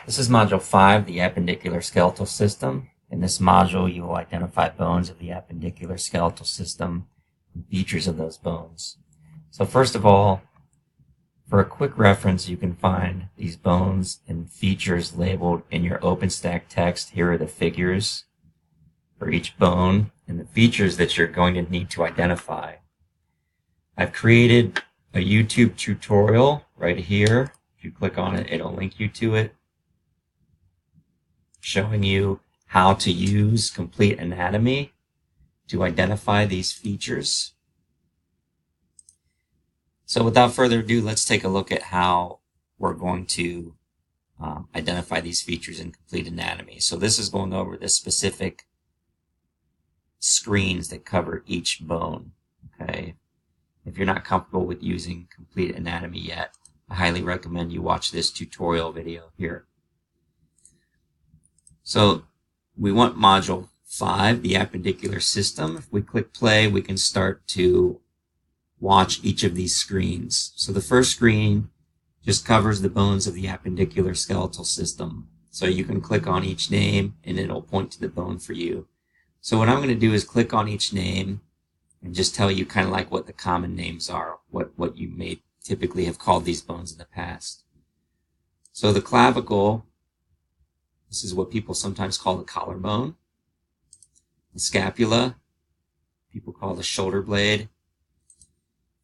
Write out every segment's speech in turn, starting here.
This is Module 5, the appendicular skeletal system. In this module, you will identify bones of the appendicular skeletal system and features of those bones. So first of all, for a quick reference, you can find these bones and features labeled in your OpenStack text. Here are the figures for each bone and the features that you're going to need to identify. I've created a YouTube tutorial right here. If you click on it, it'll link you to it, showing you how to use complete anatomy to identify these features. So without further ado, let's take a look at how we're going to identify these features in complete anatomy. So this is going over the specific screens that cover each bone. Okay. If you're not comfortable with using complete anatomy yet, I highly recommend you watch this tutorial video here. So we want Module 5, the appendicular system. If we click play, we can start to watch each of these screens. So the first screen just covers the bones of the appendicular skeletal system. So you can click on each name and it'll point to the bone for you. So what I'm going to do is click on each name and just tell you kind of like what the common names are, what you may typically have called these bones in the past. So the clavicle, this is what people sometimes call the collarbone. The scapula, people call the shoulder blade.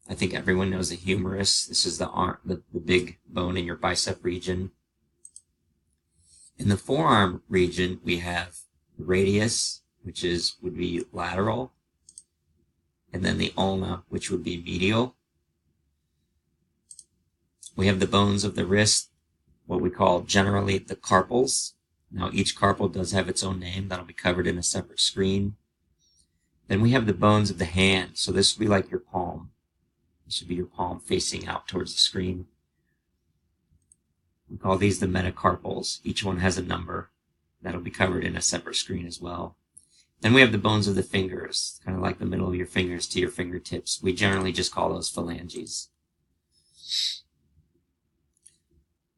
I think everyone knows the humerus. This is the arm, the big bone in your bicep region. In the forearm region, we have the radius, which would be lateral, and then the ulna, which would be medial. We have the bones of the wrist, what we call generally the carpals. Now each carpal does have its own name. That'll be covered in a separate screen. Then we have the bones of the hand. So this would be like your palm. This should be your palm facing out towards the screen. We call these the metacarpals. Each one has a number. That'll be covered in a separate screen as well. Then we have the bones of the fingers, kind of like the middle of your fingers to your fingertips. We generally just call those phalanges.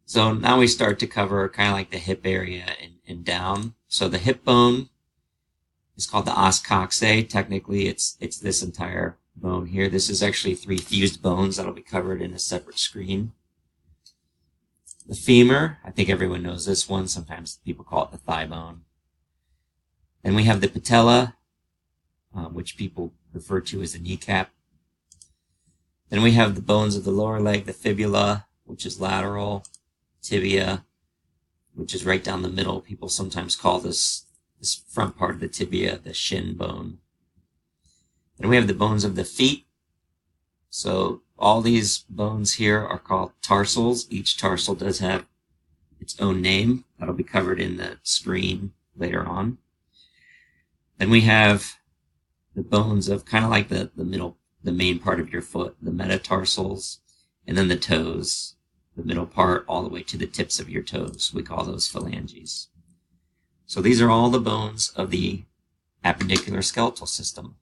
So now we start to cover kind of like the hip area and down. So the hip bone is called the os coxae. Technically, it's this entire bone here. This is actually 3 fused bones that'll be covered in a separate screen. The femur, I think everyone knows this one. Sometimes people call it the thigh bone. Then we have the patella, which people refer to as the kneecap. Then we have the bones of the lower leg, the fibula, which is lateral, tibia, which is right down the middle. People sometimes call this front part of the tibia the shin bone. Then we have the bones of the feet. So all these bones here are called tarsals. Each tarsal does have its own name. That'll be covered in the screen later on. Then we have the bones of kind of like the main part of your foot, the metatarsals, and then the toes, the middle part all the way to the tips of your toes. We call those phalanges. So these are all the bones of the appendicular skeletal system.